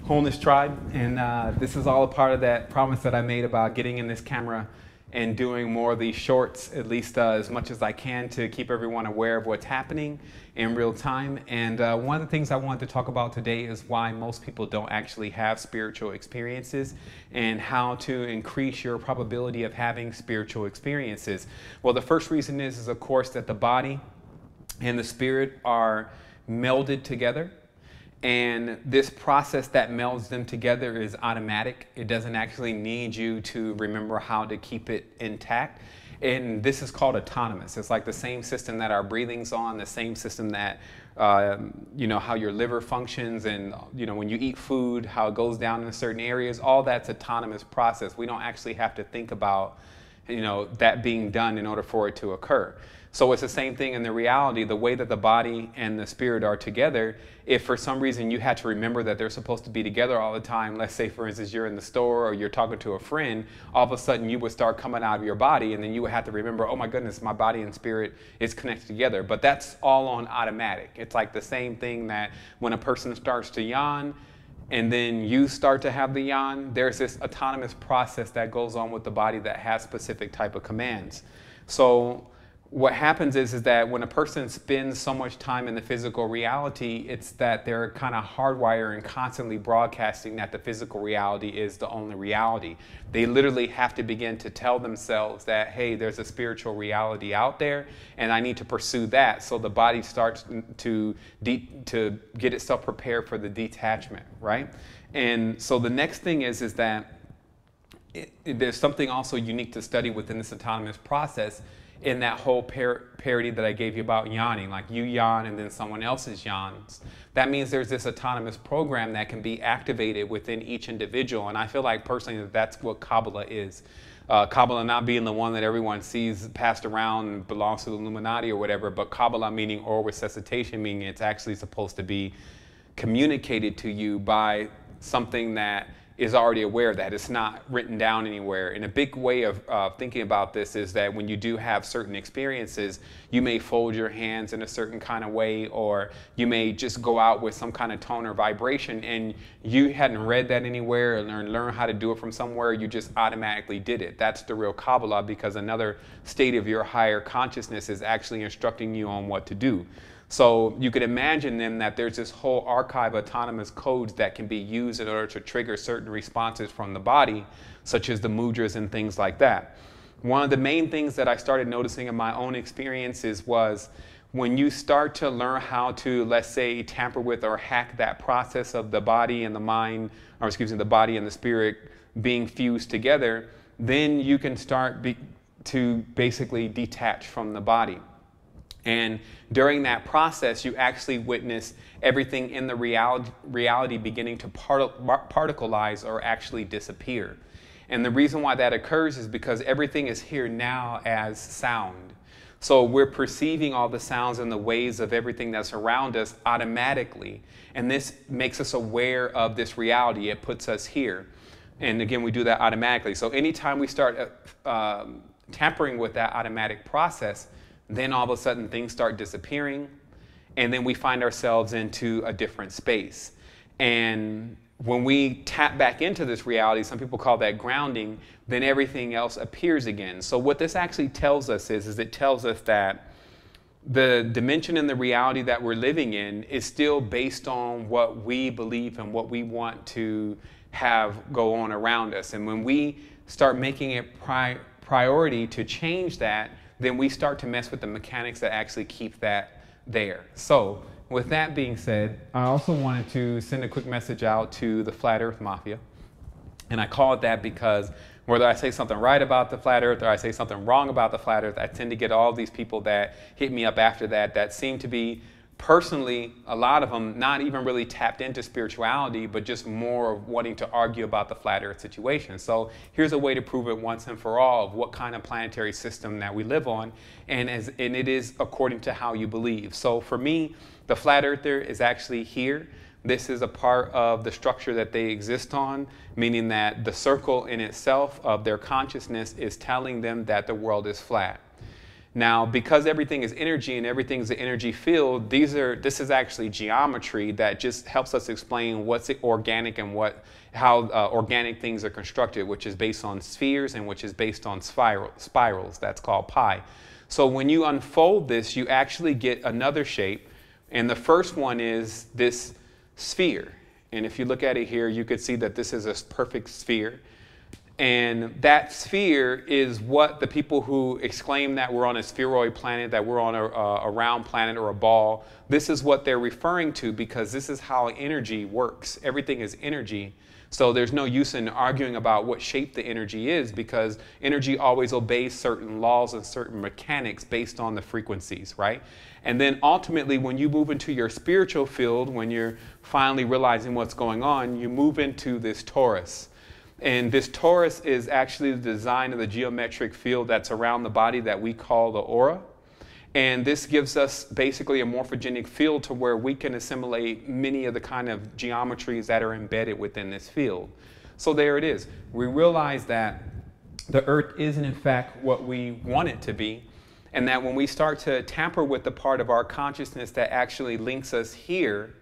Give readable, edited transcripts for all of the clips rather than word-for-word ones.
Wholeness Tribe, and this is all a part of that promise that I made about getting in this camera and doing more of these shorts, at least as much as I can, to keep everyone aware of what's happening in real time. And one of the things I wanted to talk about today is why most people don't actually have spiritual experiences and how to increase your probability of having spiritual experiences. Well, the first reason is of course, that the body and the spirit are melded together. And this process that melds them together is automatic. It doesn't actually need you to remember how to keep it intact. And this is called autonomous. It's like the same system that our breathing's on, the same system that, how your liver functions and, when you eat food, how it goes down in certain areas, all that's autonomous process. We don't actually have to think about, that being done in order for it to occur. So it's the same thing in the reality, the way that the body and the spirit are together. If for some reason you had to remember that they're supposed to be together all the time, let's say for instance you're in the store or you're talking to a friend, all of a sudden you would start coming out of your body and then you would have to remember, oh my goodness, my body and spirit is connected together. But that's all on automatic. It's like the same thing that when a person starts to yawn and then you start to have the yawn, there's this autonomous process that goes on with the body that has specific type of commands. So what happens is that when a person spends so much time in the physical reality, it's that they're kind of hardwired and constantly broadcasting that the physical reality is the only reality. They literally have to begin to tell themselves that, hey, there's a spiritual reality out there and I need to pursue that. So the body starts to get itself prepared for the detachment, right? And so the next thing is that there's something also unique to study within this autonomous process in that whole parody that I gave you about yawning, like you yawn and then someone else's yawns. That means there's this autonomous program that can be activated within each individual. And I feel like personally that's what Kabbalah is. Kabbalah not being the one that everyone sees passed around and belongs to the Illuminati or whatever, but Kabbalah meaning oral resuscitation, meaning it's actually supposed to be communicated to you by something that is already aware of that. It's not written down anywhere. And a big way of thinking about this is that when you do have certain experiences, you may fold your hands in a certain kind of way, or you may just go out with some kind of tone or vibration and you hadn't read that anywhere or learned how to do it from somewhere, you just automatically did it. That's the real Kabbalah, because another state of your higher consciousness is actually instructing you on what to do. So you could imagine then that there's this whole archive of autonomous codes that can be used in order to trigger certain responses from the body, such as the mudras and things like that. One of the main things that I started noticing in my own experiences was when you start to learn how to, let's say, tamper with or hack that process of the body and the mind, or excuse me, the body and the spirit being fused together, then you can start to basically detach from the body. And during that process, you actually witness everything in the reality beginning to particleize or actually disappear. And the reason why that occurs is because everything is here now as sound. So we're perceiving all the sounds and the waves of everything that's around us automatically. And this makes us aware of this reality. It puts us here. And again, we do that automatically. So anytime we start tampering with that automatic process, then all of a sudden things start disappearing, and then we find ourselves into a different space. And when we tap back into this reality, some people call that grounding, then everything else appears again. So what this actually tells us is it tells us that the dimension and the reality that we're living in is still based on what we believe and what we want to have go on around us. And when we start making it priority to change that, then we start to mess with the mechanics that actually keep that there. So with that being said, I also wanted to send a quick message out to the Flat Earth Mafia. And I call it that because whether I say something right about the Flat Earth or I say something wrong about the Flat Earth, I tend to get all these people that hit me up after that seem to be, personally, a lot of them not even really tapped into spirituality, but just more of wanting to argue about the flat earth situation. So here's a way to prove it once and for all of what kind of planetary system that we live on, and it is according to how you believe. So for me, the flat earther is actually here. This is a part of the structure that they exist on, meaning that the circle in itself of their consciousness is telling them that the world is flat. Now, because everything is energy and everything's an energy field, this is actually geometry that just helps us explain what's organic and how organic things are constructed, which is based on spheres and which is based on spirals. That's called pi. So when you unfold this, you actually get another shape. And the first one is this sphere. And if you look at it here, you could see that this is a perfect sphere. And that sphere is what the people who exclaim that we're on a spheroid planet, that we're on a round planet or a ball, this is what they're referring to, because this is how energy works. Everything is energy. So there's no use in arguing about what shape the energy is, because energy always obeys certain laws and certain mechanics based on the frequencies, right? And then ultimately, when you move into your spiritual field, when you're finally realizing what's going on, you move into this torus. And this torus is actually the design of the geometric field that's around the body that we call the aura. And this gives us basically a morphogenic field to where we can assimilate many of the kind of geometries that are embedded within this field. So there it is. We realize that the earth isn't in fact what we want it to be, and that when we start to tamper with the part of our consciousness that actually links us here,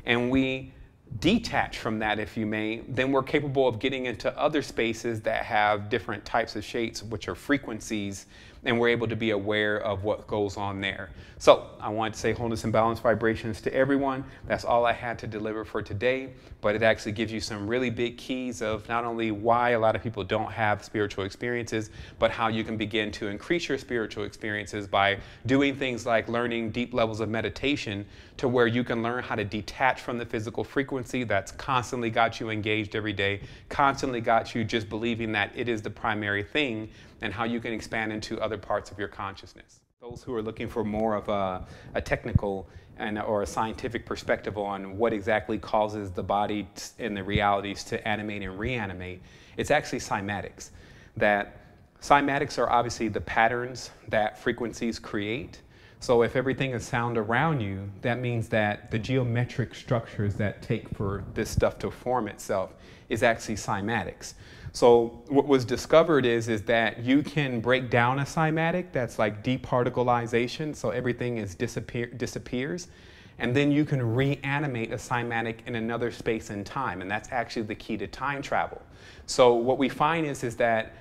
and we detach from that, if you may, then we're capable of getting into other spaces that have different types of shapes, which are frequencies, and we're able to be aware of what goes on there. So I wanted to say wholeness and balance vibrations to everyone. That's all I had to deliver for today, but it actually gives you some really big keys of not only why a lot of people don't have spiritual experiences, but how you can begin to increase your spiritual experiences by doing things like learning deep levels of meditation, to where you can learn how to detach from the physical frequency that's constantly got you engaged every day, constantly got you just believing that it is the primary thing, and how you can expand into other parts of your consciousness. Those who are looking for more of a technical or a scientific perspective on what exactly causes the body and the realities to animate and reanimate, it's actually cymatics. That cymatics are obviously the patterns that frequencies create. So if everything is sound around you, that means that the geometric structures that take for this stuff to form itself is actually cymatics. So what was discovered is that you can break down a cymatic that's like departicleization, so everything is disappears, and then you can reanimate a cymatic in another space and time, and that's actually the key to time travel. So what we find is that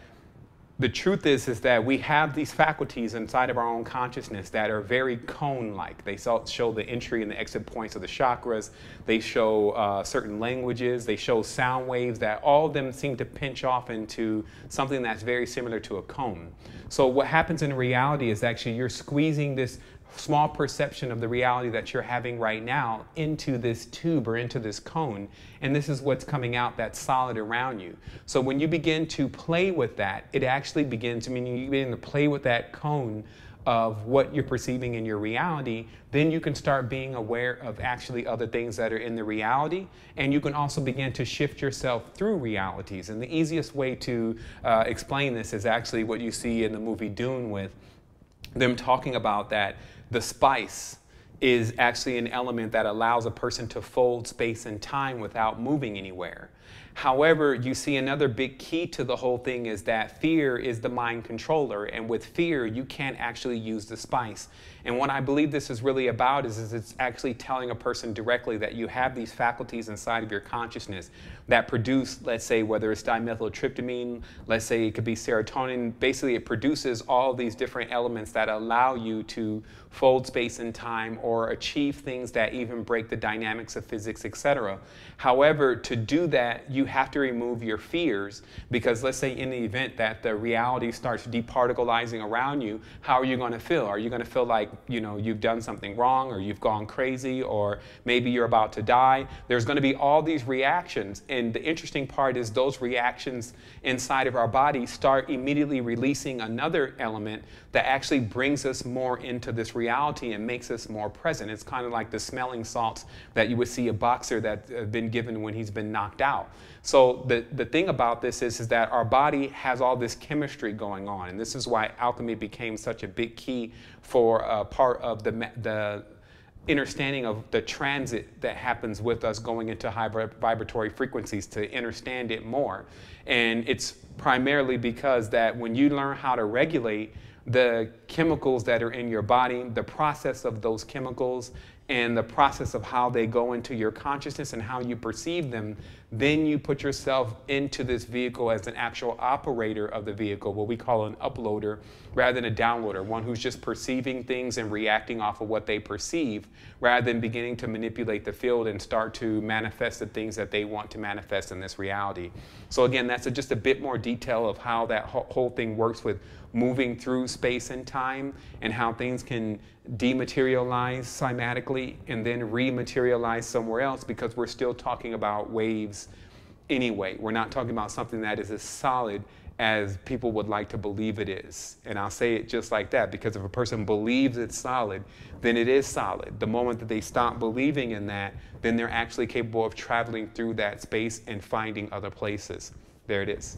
the truth is that we have these faculties inside of our own consciousness that are very cone-like. They show the entry and the exit points of the chakras. They show certain languages. They show sound waves that all of them seem to pinch off into something that's very similar to a cone. So what happens in reality is actually you're squeezing this small perception of the reality that you're having right now into this tube or into this cone, and this is what's coming out that's solid around you. So when you begin to play with that, it actually begins, meaning you begin to play with that cone of what you're perceiving in your reality, then you can start being aware of actually other things that are in the reality, and you can also begin to shift yourself through realities. And the easiest way to explain this is actually what you see in the movie Dune, with them talking about that the spice is actually an element that allows a person to fold space and time without moving anywhere. However, you see another big key to the whole thing is that fear is the mind controller, and with fear, you can't actually use the spice. And what I believe this is really about is it's actually telling a person directly that you have these faculties inside of your consciousness that produce, let's say, whether it's dimethyltryptamine, let's say it could be serotonin. Basically, it produces all these different elements that allow you to fold space and time or achieve things that even break the dynamics of physics, etc. However, to do that, you have to remove your fears, because let's say in the event that the reality starts departicleizing around you, how are you going to feel? Are you going to feel like, you know, you've done something wrong, or you've gone crazy, or maybe you're about to die? There's going to be all these reactions, and the interesting part is those reactions inside of our body start immediately releasing another element that actually brings us more into this reality and makes us more present. It's kind of like the smelling salts that you would see a boxer that's been given when he's been knocked out. So the thing about this is that our body has all this chemistry going on, and this is why alchemy became such a big key for part of the understanding of the transit that happens with us going into high vibratory frequencies, to understand it more. And it's primarily because that when you learn how to regulate the chemicals that are in your body, the process of those chemicals, and the process of how they go into your consciousness and how you perceive them, then you put yourself into this vehicle as an actual operator of the vehicle, what we call an uploader rather than a downloader, one who's just perceiving things and reacting off of what they perceive rather than beginning to manipulate the field and start to manifest the things that they want to manifest in this reality. So again, that's just a bit more detail of how that whole thing works with moving through space and time and how things can dematerialize cymatically and then rematerialize somewhere else, because we're still talking about waves anyway. We're not talking about something that is as solid as people would like to believe it is. And I'll say it just like that, because if a person believes it's solid, then it is solid. The moment that they stop believing in that, then they're actually capable of traveling through that space and finding other places. There it is.